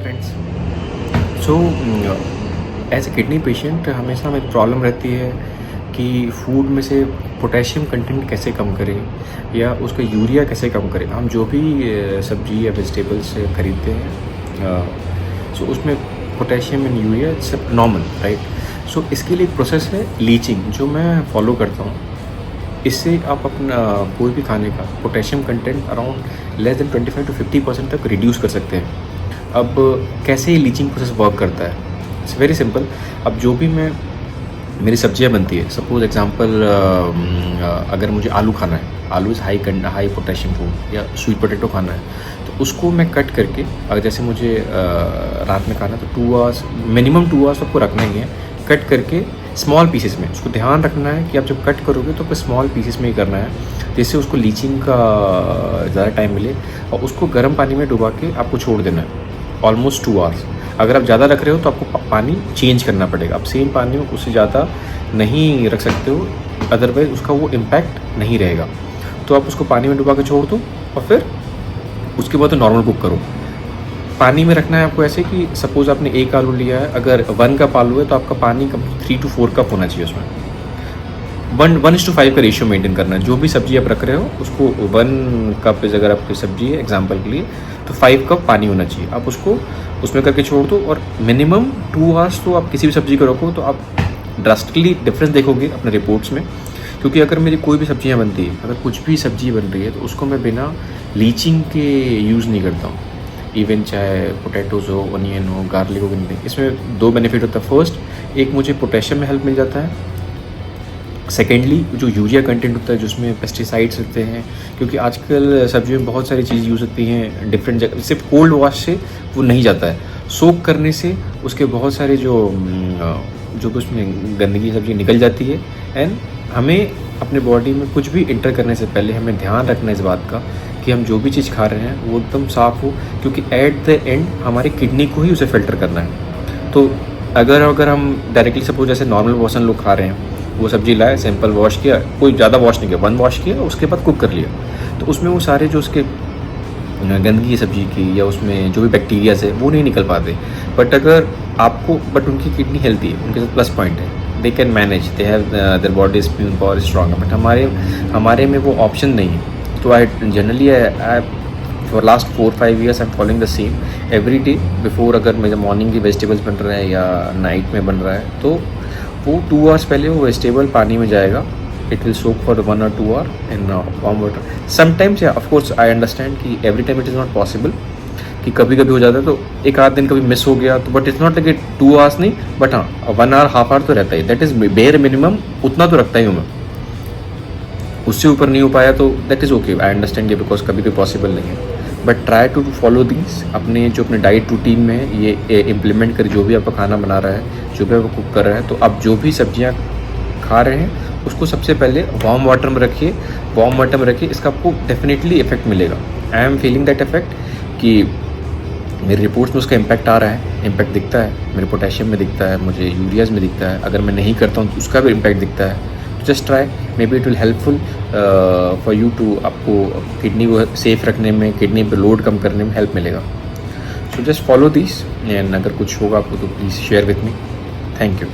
Friends. So as a kidney patient हमेशा हमें problem रहती है कि फूड में से पोटेशियम कंटेंट कैसे कम करें या उसका यूरिया कैसे कम करें। हम जो भी सब्जी या वेजिटेबल्स खरीदते हैं सो उसमें potassium and urea it's normal, right. So इसके लिए एक प्रोसेस है लीचिंग, जो मैं फॉलो करता हूँ। इससे आप अपना कोई भी खाने का potassium content around less than 25 to 50% तक रिड्यूस कर सकते हैं। अब कैसे ये लीचिंग प्रोसेस वर्क करता है, इट्स वेरी सिंपल। अब जो भी मेरी सब्जियां बनती है, सपोज एग्जांपल अगर मुझे आलू खाना है, आलू इज़ हाई पोटेशियम फूड, या स्वीट पोटैटो खाना है, तो उसको मैं कट करके, अगर जैसे मुझे रात में खाना है तो 2 hours मिनिमम 2 hours आपको रखना ही है, कट करके स्मॉल पीसेस में। उसको ध्यान रखना है कि आप जब कट करोगे तो आपको स्मॉल पीसेस में ही करना है, जिससे उसको लीचिंग का ज़्यादा टाइम मिले। और उसको गर्म पानी में डुबा के आपको छोड़ देना है ऑलमोस्ट 2 hours। अगर आप ज़्यादा रख रहे हो तो आपको पानी चेंज करना पड़ेगा। आप सेम पानी में उससे ज़्यादा नहीं रख सकते हो, अदरवाइज़ उसका वो इम्पैक्ट नहीं रहेगा। तो आप उसको पानी में डुबा के छोड़ दो और फिर उसके बाद तो नॉर्मल कुक करो। पानी में रखना है आपको ऐसे कि सपोज़ आपने 1 आलू लिया है, अगर 1 कप आलू है तो आपका पानी 3 to 4 कप होना चाहिए। उसमें 1:5 का रेशियो मेंटेन करना है। जो भी सब्जी आप रख रहे हो उसको 1 कप अगर आपकी सब्जी है एग्जांपल के लिए, तो 5 कप पानी होना चाहिए। आप उसको उसमें करके छोड़ दो और मिनिमम 2 hours तो आप किसी भी सब्जी को रखो, तो आप ड्रास्टिकली डिफरेंस देखोगे अपने रिपोर्ट्स में। क्योंकि अगर मेरी कोई भी सब्जियां बनती है, अगर कुछ भी सब्जी बन रही है, तो उसको मैं बिना लीचिंग के यूज़ नहीं करता हूँ। इवन चाहे पोटैटोज़ हो, ऑनियन हो, गार्लिक हो, एनीथिंग। इसमें 2 बेनिफिट होता है। फर्स्ट, एक मुझे पोटेशियम में हेल्प मिल जाता है। सेकेंडली, जो यूरिया कंटेंट होता है जिसमें पेस्टिसाइड्स होते हैं, क्योंकि आजकल सब्जियों में बहुत सारी चीज़ यूज़ होती हैं डिफरेंट जगह। सिर्फ कोल्ड वॉश से वो नहीं जाता है, सोक करने से उसके बहुत सारे जो भी उसमें गंदगी सब्जी निकल जाती है। एंड हमें अपने बॉडी में कुछ भी इंटर करने से पहले हमें ध्यान रखना है इस बात का कि हम जो भी चीज़ खा रहे हैं वो एकदम साफ़ हो, क्योंकि एट द एंड हमारी किडनी को ही उसे फ़िल्टर करना है। तो अगर हम डायरेक्टली सपोज जैसे नॉर्मल पर्सन लोग खा रहे हैं, वो सब्जी लाए, सिंपल वॉश किया, कोई ज़्यादा वॉश नहीं किया, 1 वॉश किया, उसके बाद कुक कर लिया, तो उसमें वो सारे जो उसके गंदगी है सब्जी की या उसमें जो भी बैक्टीरियाज है वो नहीं निकल पाते। बट अगर आपको उनकी किडनी हेल्थी है, उनके साथ प्लस पॉइंट है, they can manage, they have their body immune power strong. But हमारे में वो ऑप्शन नहीं है। तो I generally for last 4-5 years I am following the same every day before. अगर मेरे मॉर्निंग की वेजिटेबल्स बन रहा है या नाइट में बन रहा है, तो वो 2 hours पहले वो वेजिटेबल पानी में जाएगा। It will soak for 1 or 2 hour in warm water. Sometimes, या ऑफकोर्स आई अंडरस्टैंड कि every time it is not possible, कि कभी कभी हो जाता है, तो एक आध दिन कभी मिस हो गया तो, but it's not like 2 hours नहीं, बट हाँ 1 hour, हाफ आवर तो रहता ही। दैट इज़ बेयर मिनिमम, उतना तो रखता ही हूँ मैं। उससे ऊपर नहीं हो पाया तो that is okay, I understand ये, बिकॉज कभी भी पॉसिबल नहीं है। But try to follow this अपने डाइट रूटीन में ये इम्प्लीमेंट कर। जो भी आपका खाना बना रहा है, जो भी आपको कुक कर रहा है, तो आप जो भी सब्जियां खा रहे हैं उसको सबसे पहले वार्म वाटर में रखिए। वार्म वाटर में रखिए, इसका आपको डेफिनेटली इफेक्ट मिलेगा। I am feeling that effect कि मेरी रिपोर्ट्स में उसका इम्पैक्ट आ रहा है, इम्पैक्ट दिखता है, मेरे पोटेशियम में दिखता है, मुझे यूरियाज में दिखता है। अगर मैं नहीं करता हूँ तो उसका भी इम्पैक्ट दिखता है। Just try, maybe it will helpful for you too, आपको किडनी को सेफ रखने में, किडनी पे लोड कम करने में हेल्प मिलेगा। So just follow this, and अगर कुछ होगा आपको तो please share with me. Thank you.